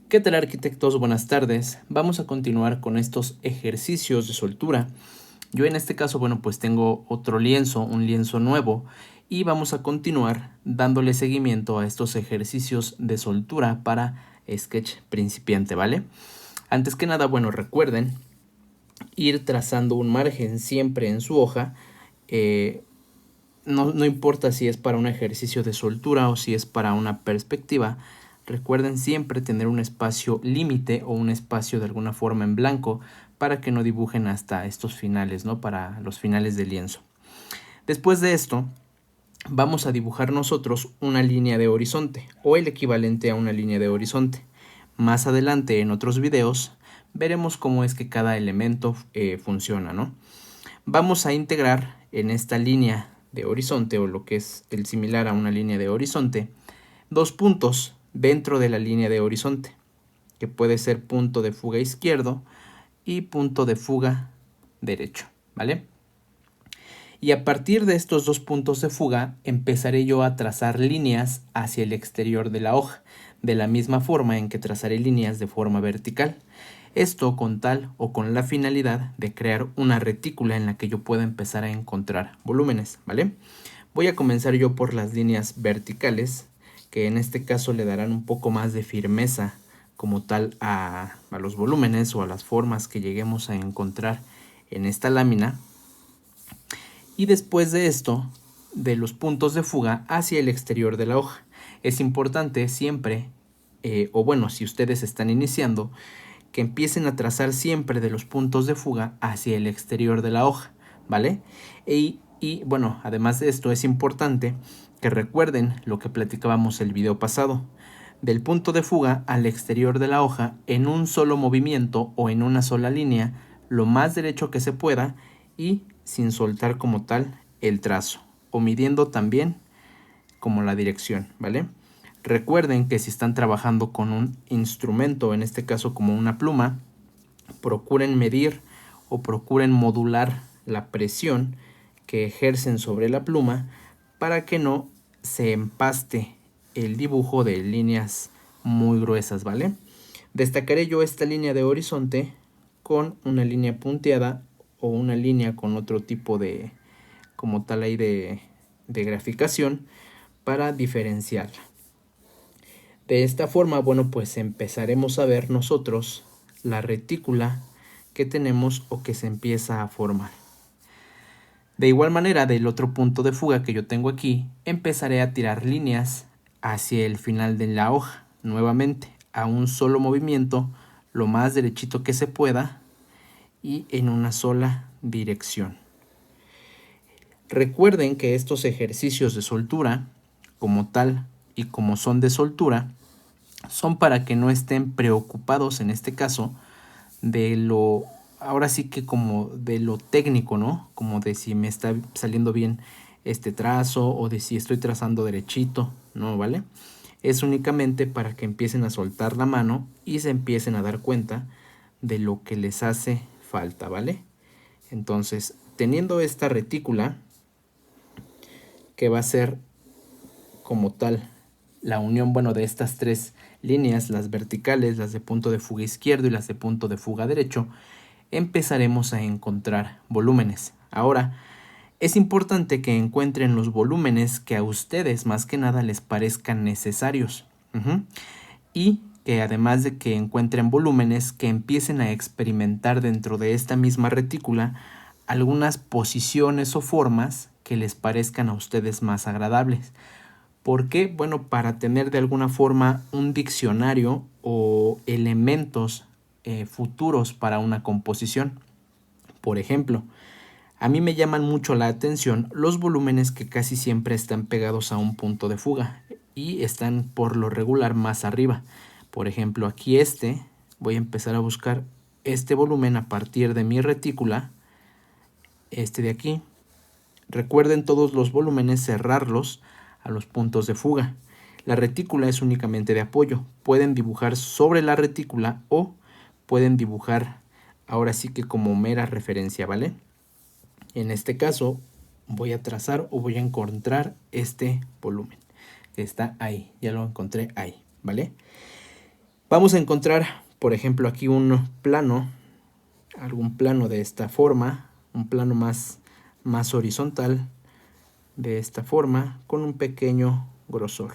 ¿Qué tal, arquitectos? Buenas tardes. Vamos a continuar con estos ejercicios de soltura. Yo en este caso, pues tengo otro lienzo, un lienzo nuevo, y vamos a continuar dándole seguimiento a estos ejercicios de soltura para Sketch principiante, ¿vale? Antes que nada, recuerden ir trazando un margen siempre en su hoja. No importa si es para un ejercicio de soltura o si es para una perspectiva. Recuerden siempre tener un espacio límite o un espacio de alguna forma en blanco para que no dibujen hasta estos finales, ¿no? Para los finales del lienzo. Después de esto, vamos a dibujar nosotros una línea de horizonte o el equivalente a una línea de horizonte. Más adelante en otros videos veremos cómo es que cada elemento funciona, ¿no? Vamos a integrar en esta línea de horizonte, o lo que es el similar a una línea de horizonte, dos puntos dentro de la línea de horizonte, que puede ser punto de fuga izquierdo y punto de fuga derecho, ¿vale? Y a partir de estos dos puntos de fuga empezaré yo a trazar líneas hacia el exterior de la hoja, de la misma forma en que trazaré líneas de forma vertical. Esto con tal o con la finalidad de crear una retícula en la que yo pueda empezar a encontrar volúmenes, ¿vale? Voy a comenzar yo por las líneas verticales, que en este caso le darán un poco más de firmeza como tal a los volúmenes o a las formas que lleguemos a encontrar en esta lámina. Y después de esto, de los puntos de fuga hacia el exterior de la hoja. Es importante siempre, si ustedes están iniciando, que empiecen a trazar siempre de los puntos de fuga hacia el exterior de la hoja, ¿vale? Y además de esto es importante que recuerden lo que platicábamos el video pasado. Del punto de fuga al exterior de la hoja en un solo movimiento o en una sola línea, lo más derecho que se pueda y sin soltar como tal el trazo, o midiendo también como la dirección, ¿vale? Recuerden que si están trabajando con un instrumento, en este caso como una pluma, procuren medir o procuren modular la presión que ejercen sobre la pluma para que no se empaste el dibujo de líneas muy gruesas, ¿vale? Destacaré yo esta línea de horizonte con una línea punteada o una línea con otro tipo de, como tal ahí de graficación para diferenciarla. De esta forma, pues empezaremos a ver nosotros la retícula que tenemos o que se empieza a formar. De igual manera, del otro punto de fuga que yo tengo aquí, empezaré a tirar líneas hacia el final de la hoja, nuevamente a un solo movimiento, lo más derechito que se pueda y en una sola dirección. Recuerden que estos ejercicios de soltura, como tal y como son de soltura, son para que no estén preocupados en este caso de lo, ahora sí que como de lo técnico, ¿no? Como de si me está saliendo bien este trazo o de si estoy trazando derechito, ¿no? ¿Vale? Es únicamente para que empiecen a soltar la mano y se empiecen a dar cuenta de lo que les hace falta, ¿vale? Entonces, teniendo esta retícula, que va a ser como tal la unión, de estas tres líneas, las verticales, las de punto de fuga izquierdo y las de punto de fuga derecho, empezaremos a encontrar volúmenes. Ahora, es importante que encuentren los volúmenes que a ustedes más que nada les parezcan necesarios. Y que además de que encuentren volúmenes, que empiecen a experimentar dentro de esta misma retícula algunas posiciones o formas que les parezcan a ustedes más agradables. ¿Por qué? Para tener de alguna forma un diccionario o elementos futuros para una composición. Por ejemplo, a mí me llaman mucho la atención los volúmenes que casi siempre están pegados a un punto de fuga y están por lo regular más arriba. Por ejemplo, aquí voy a empezar a buscar este volumen a partir de mi retícula, este de aquí. Recuerden todos los volúmenes cerrarlos a los puntos de fuga. La retícula es únicamente de apoyo. Pueden dibujar sobre la retícula o pueden dibujar ahora sí que como mera referencia, ¿vale? En este caso voy a trazar o voy a encontrar este volumen que está ahí. Ya lo encontré ahí, ¿vale? Vamos a encontrar, por ejemplo, aquí un plano, algún plano de esta forma, un plano más horizontal de esta forma, con un pequeño grosor.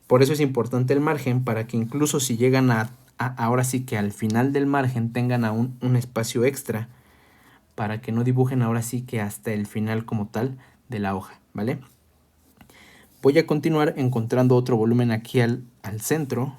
Por eso es importante el margen, para que incluso si llegan ahora sí que al final del margen tengan aún un espacio extra, para que no dibujen ahora sí que hasta el final como tal de la hoja, ¿vale? Voy a continuar encontrando otro volumen aquí al centro,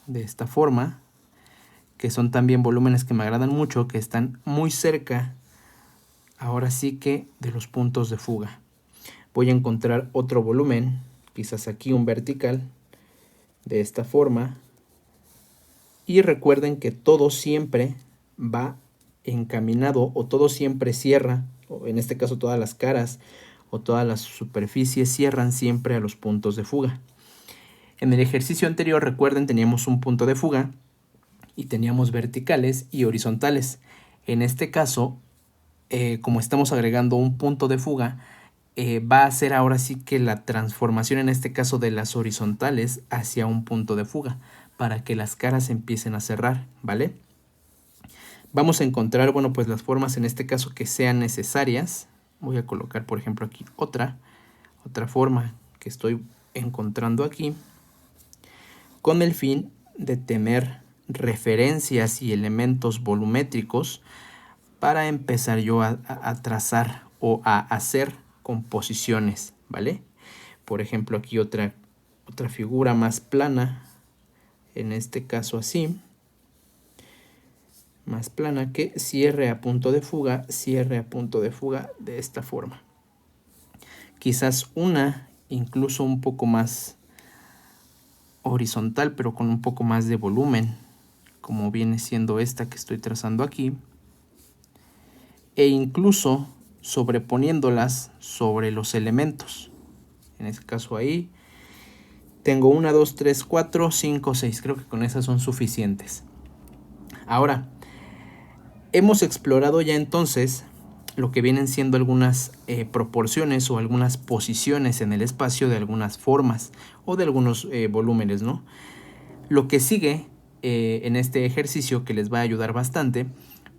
de esta forma, que son también volúmenes que me agradan mucho, que están muy cerca, ahora sí que de los puntos de fuga. Voy a encontrar otro volumen, quizás aquí un vertical, de esta forma, y recuerden que todo siempre va encaminado, o todo siempre cierra, o en este caso todas las caras o todas las superficies cierran siempre a los puntos de fuga. En el ejercicio anterior, recuerden, teníamos un punto de fuga y teníamos verticales y horizontales. En este caso, como estamos agregando un punto de fuga, va a ser ahora sí que la transformación, en este caso de las horizontales hacia un punto de fuga, para que las caras empiecen a cerrar, ¿vale? Vamos a encontrar, bueno, pues las formas en este caso que sean necesarias. Voy a colocar, por ejemplo, aquí otra forma que estoy encontrando aquí, con el fin de tener referencias y elementos volumétricos para empezar yo a trazar o a hacer composiciones, ¿vale? Por ejemplo, aquí otra figura más plana, en este caso así, más plana, que cierre a punto de fuga de esta forma. Quizás una incluso un poco más horizontal, pero con un poco más de volumen, como viene siendo esta que estoy trazando aquí, e incluso sobreponiéndolas sobre los elementos. En este caso ahí tengo 1, 2, 3, 4, 5, 6. Creo que con esas son suficientes. Ahora, hemos explorado ya entonces lo que vienen siendo algunas proporciones o algunas posiciones en el espacio de algunas formas o de algunos volúmenes, ¿no? Lo que sigue en este ejercicio, que les va a ayudar bastante,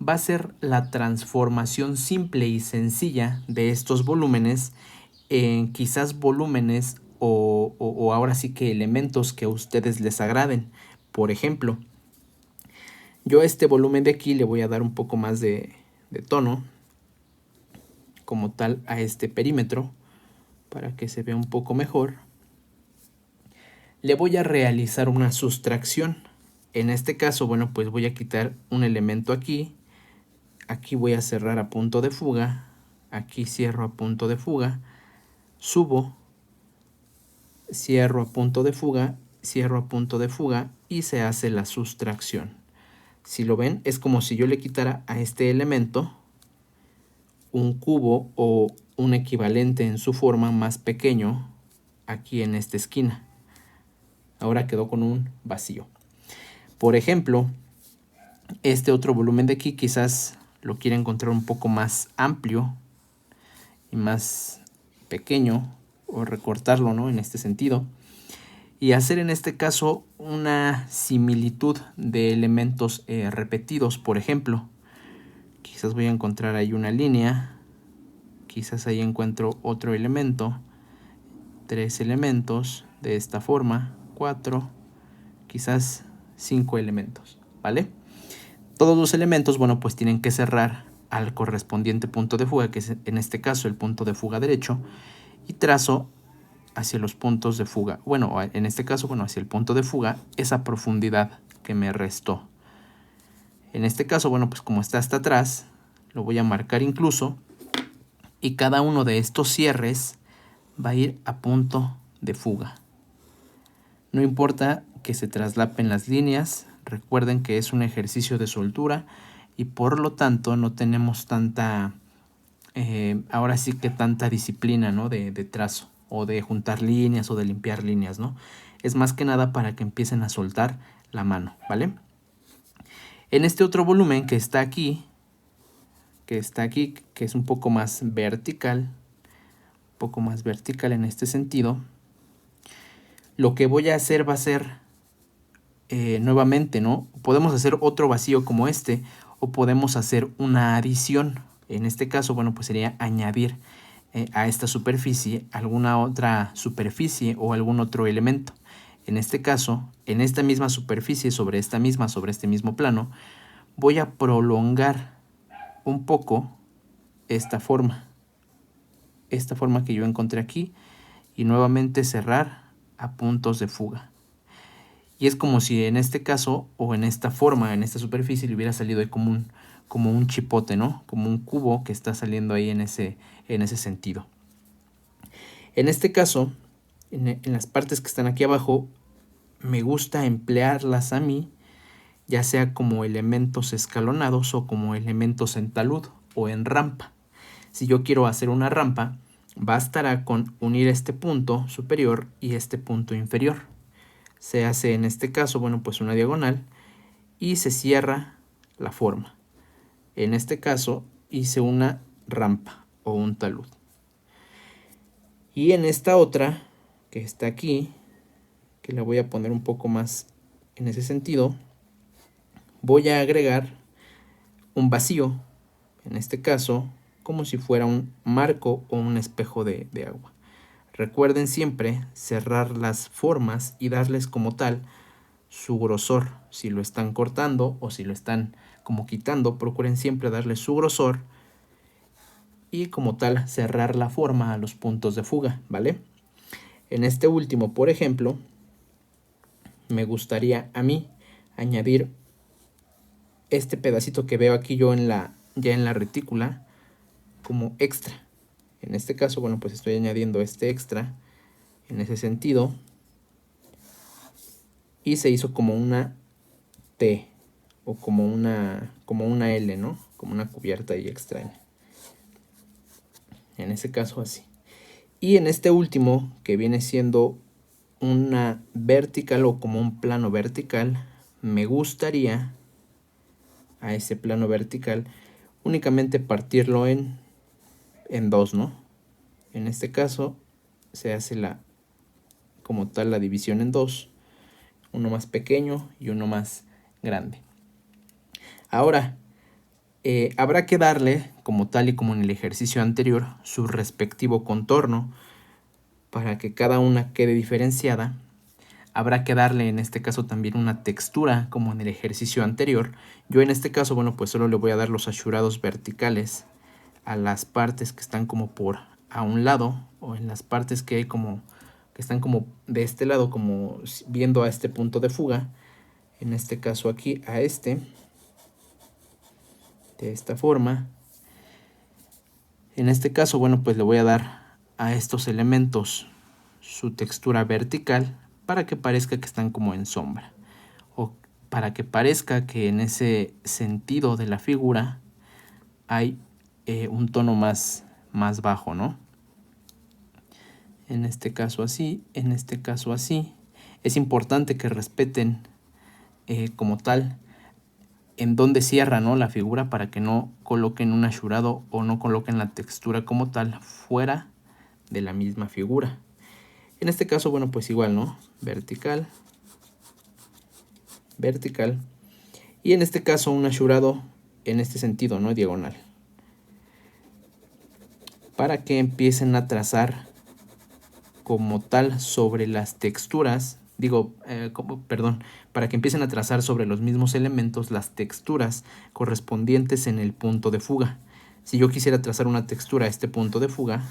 va a ser la transformación simple y sencilla de estos volúmenes en quizás volúmenes o ahora sí que elementos que a ustedes les agraden. Por ejemplo, yo a este volumen de aquí le voy a dar un poco más de tono, como tal, a este perímetro, para que se vea un poco mejor. Le voy a realizar una sustracción. En este caso, bueno, pues voy a quitar un elemento aquí. Aquí voy a cerrar a punto de fuga. Aquí cierro a punto de fuga. Subo. Cierro a punto de fuga. Cierro a punto de fuga. Y se hace la sustracción. Si lo ven, es como si yo le quitara a este elemento un cubo o un equivalente en su forma más pequeño aquí en esta esquina. Ahora quedó con un vacío. Por ejemplo, este otro volumen de aquí quizás lo quiera encontrar un poco más amplio y más pequeño, o recortarlo, ¿no? En este sentido, y hacer en este caso una similitud de elementos repetidos. Por ejemplo, quizás voy a encontrar ahí una línea, quizás ahí encuentro otro elemento, 3 elementos de esta forma, 4, quizás 5 elementos, ¿vale? Todos los elementos, bueno, pues tienen que cerrar al correspondiente punto de fuga, que es en este caso el punto de fuga derecho, y trazo hacia los puntos de fuga. Bueno, en este caso, bueno, hacia el punto de fuga, esa profundidad que me restó. En este caso, bueno, pues como está hasta atrás, lo voy a marcar incluso, y cada uno de estos cierres va a ir a punto de fuga. No importa que se traslapen las líneas, recuerden que es un ejercicio de soltura y por lo tanto no tenemos tanta, ahora sí que tanta disciplina, ¿no? de trazo, o de juntar líneas o de limpiar líneas, ¿no? Es más que nada para que empiecen a soltar la mano, ¿vale? En este otro volumen que está aquí, que es un poco más vertical, en este sentido, lo que voy a hacer va a ser nuevamente, ¿no? Podemos hacer otro vacío como este o podemos hacer una adición. En este caso, bueno, pues sería añadir a esta superficie alguna otra superficie o algún otro elemento. En este caso, en esta misma superficie, sobre este mismo plano, voy a prolongar un poco esta forma que yo encontré aquí, y nuevamente cerrar a puntos de fuga. Y es como si en este caso, o en esta forma, en esta superficie, le hubiera salido ahí como un chipote, ¿no? Como un cubo que está saliendo ahí en ese sentido. En este caso, en las partes que están aquí abajo, me gusta emplearlas a mí, ya sea como elementos escalonados o como elementos en talud o en rampa. Si yo quiero hacer una rampa, bastará con unir este punto superior y este punto inferior. Se hace en este caso, bueno, pues una diagonal y se cierra la forma. En este caso hice una rampa o un talud. Y en esta otra, que está aquí, que la voy a poner un poco más en ese sentido, voy a agregar un vacío, en este caso, como si fuera un marco o un espejo de agua. Recuerden siempre cerrar las formas y darles como tal su grosor. Si lo están cortando o si lo están como quitando, procuren siempre darle su grosor y como tal cerrar la forma a los puntos de fuga, ¿vale? En este último, por ejemplo, me gustaría a mí añadir este pedacito que veo aquí yo ya en la retícula como extra. En este caso, bueno, pues estoy añadiendo este extra en ese sentido y se hizo como una T o como una L, ¿no? Como una cubierta ahí extraña. En ese caso así. Y en este último, que viene siendo una vertical o como un plano vertical, me gustaría a ese plano vertical únicamente partirlo en dos, ¿no? En este caso se hace como tal la división en dos, uno más pequeño y uno más grande. Ahora, habrá que darle, como tal y como en el ejercicio anterior, su respectivo contorno para que cada una quede diferenciada. Habrá que darle en este caso también una textura como en el ejercicio anterior. Yo en este caso, bueno, pues solo le voy a dar los achurados verticales a las partes que están como por a un lado o en las partes que hay como que están como de este lado, como viendo a este punto de fuga. En este caso aquí a este, de esta forma. En este caso, bueno, pues le voy a dar a estos elementos su textura vertical para que parezca que están como en sombra, o para que parezca que en ese sentido de la figura hay un tono más bajo, ¿no? En este caso así, en este caso así. Es importante que respeten como tal en dónde cierra, ¿no?, la figura, para que no coloquen un achurado o no coloquen la textura como tal fuera de la misma figura. En este caso, bueno, pues igual, ¿no? Vertical, vertical. Y en este caso un achurado en este sentido, ¿no? Diagonal. Para que empiecen a trazar como tal sobre las texturas, para que empiecen a trazar sobre los mismos elementos las texturas correspondientes en el punto de fuga. Si yo quisiera trazar una textura a este punto de fuga,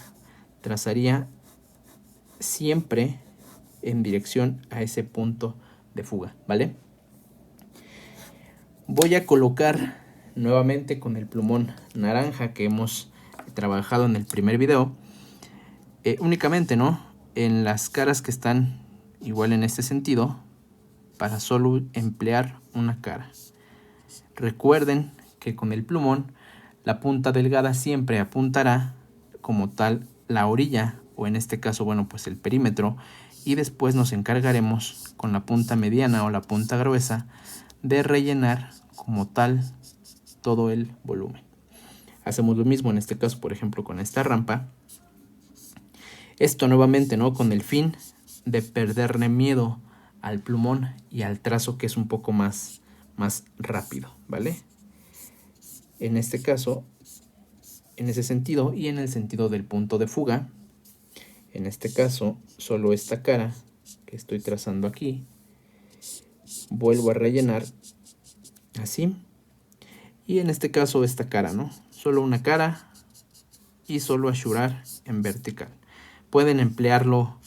trazaría siempre en dirección a ese punto de fuga, ¿vale? Voy a colocar nuevamente con el plumón naranja que hemos trabajado en el primer video, únicamente, ¿no?, en las caras que están igual en este sentido, para solo emplear una cara. Recuerden que con el plumón la punta delgada siempre apuntará como tal la orilla, o en este caso, bueno, pues el perímetro, y después nos encargaremos con la punta mediana o la punta gruesa de rellenar como tal todo el volumen. Hacemos lo mismo en este caso, por ejemplo, con esta rampa. Esto nuevamente, ¿no?, con el fin de perderle miedo al plumón y al trazo, que es un poco más rápido, ¿vale? En este caso, en ese sentido y en el sentido del punto de fuga, en este caso, solo esta cara que estoy trazando aquí, vuelvo a rellenar así, y en este caso esta cara, ¿no? Solo una cara y solo ashurar en vertical. Pueden emplearlo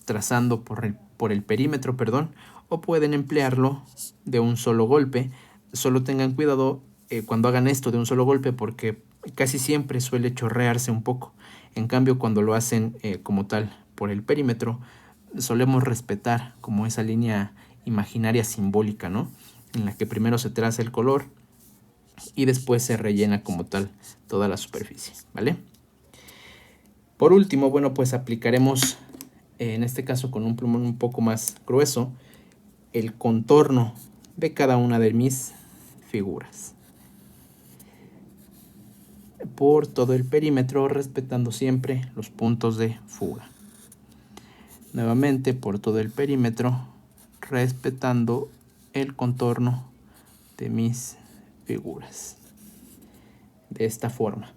trazando por el perímetro, perdón, o pueden emplearlo de un solo golpe. Solo tengan cuidado cuando hagan esto de un solo golpe, porque casi siempre suele chorrearse un poco. En cambio, cuando lo hacen como tal por el perímetro, solemos respetar como esa línea imaginaria simbólica, ¿no? En la que primero se traza el color y después se rellena como tal toda la superficie, ¿vale? Por último, bueno, pues aplicaremos, en este caso con un plumón un poco más grueso, el contorno de cada una de mis figuras por todo el perímetro, respetando siempre los puntos de fuga. Nuevamente por todo el perímetro, respetando el contorno de mis figuras. De esta forma.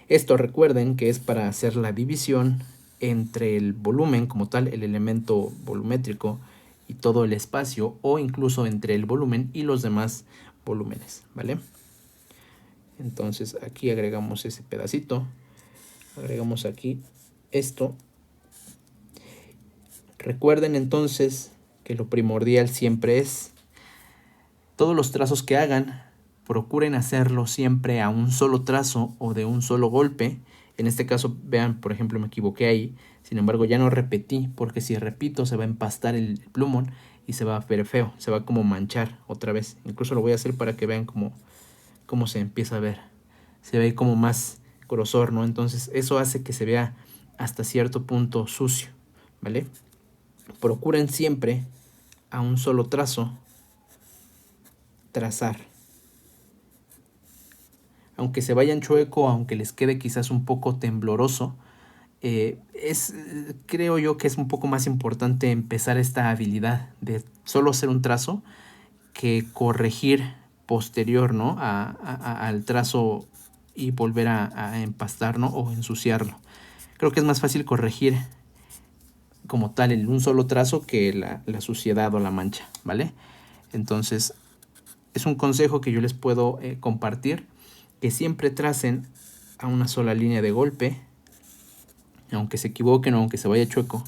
Esto recuerden que es para hacer la división entre el volumen como tal, el elemento volumétrico, y todo el espacio, o incluso entre el volumen y los demás volúmenes, ¿vale? Entonces aquí agregamos ese pedacito, agregamos aquí esto. Recuerden entonces que lo primordial siempre es todos los trazos que hagan, procuren hacerlo siempre a un solo trazo o de un solo golpe. En este caso, vean, por ejemplo, me equivoqué ahí. Sin embargo, ya no repetí, porque si repito se va a empastar el plumón y se va a ver feo, se va como manchar otra vez. Incluso lo voy a hacer para que vean cómo se empieza a ver. Se ve como más grosor, ¿no? Entonces eso hace que se vea hasta cierto punto sucio, ¿vale? Procuren siempre a un solo trazo trazar. Aunque se vayan chueco, aunque les quede quizás un poco tembloroso, creo yo que es un poco más importante empezar esta habilidad de solo hacer un trazo que corregir posterior, ¿no? Al trazo y volver a empastar, ¿no? O ensuciarlo. Creo que es más fácil corregir como tal en un solo trazo que la suciedad o la mancha, ¿vale? Entonces, es un consejo que yo les puedo compartir, que siempre tracen a una sola línea de golpe, aunque se equivoquen o aunque se vaya chueco,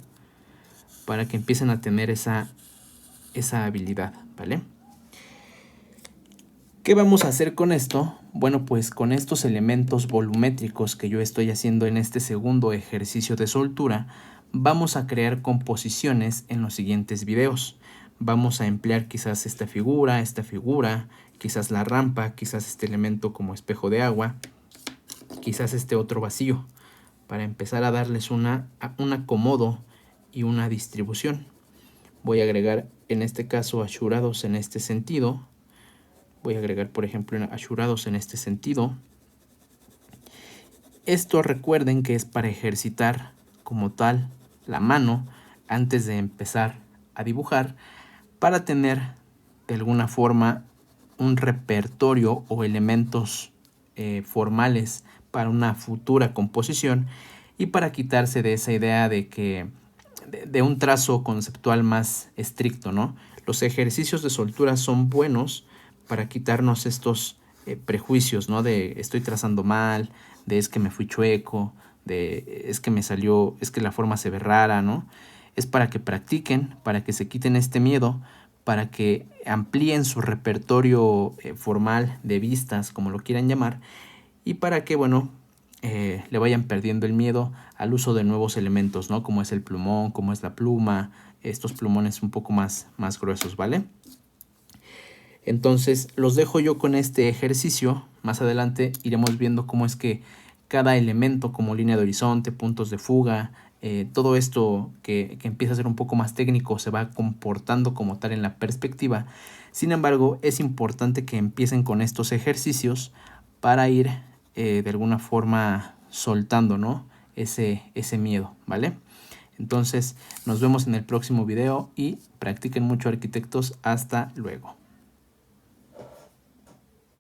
para que empiecen a tener esa habilidad, ¿vale? ¿Qué vamos a hacer con esto? Bueno, pues con estos elementos volumétricos que yo estoy haciendo en este segundo ejercicio de soltura, vamos a crear composiciones en los siguientes videos. Vamos a emplear quizás esta figura, quizás la rampa, quizás este elemento como espejo de agua, quizás este otro vacío, para empezar a darles un acomodo y una distribución. Voy a agregar en este caso ashurados en este sentido. Voy a agregar, por ejemplo, ashurados en este sentido. Esto recuerden que es para ejercitar como tal la mano antes de empezar a dibujar, para tener de alguna forma un repertorio o elementos formales para una futura composición, y para quitarse de esa idea de que de un trazo conceptual más estricto, ¿no? Los ejercicios de soltura son buenos para quitarnos estos prejuicios, ¿no? De estoy trazando mal, de es que me fui chueco, de es que me salió, es que la forma se ve rara, ¿no? Es para que practiquen, para que se quiten este miedo, para que amplíen su repertorio formal de vistas, como lo quieran llamar, y para que, bueno, le vayan perdiendo el miedo al uso de nuevos elementos, ¿no? Como es el plumón, como es la pluma, estos plumones un poco más gruesos, ¿vale? Entonces los dejo yo con este ejercicio. Más adelante iremos viendo cómo es que cada elemento, como línea de horizonte, puntos de fuga, todo esto que empieza a ser un poco más técnico, se va comportando como tal en la perspectiva. Sin embargo, es importante que empiecen con estos ejercicios para ir de alguna forma soltando, ¿no? ese miedo, ¿vale? Entonces nos vemos en el próximo video y practiquen mucho, arquitectos. Hasta luego.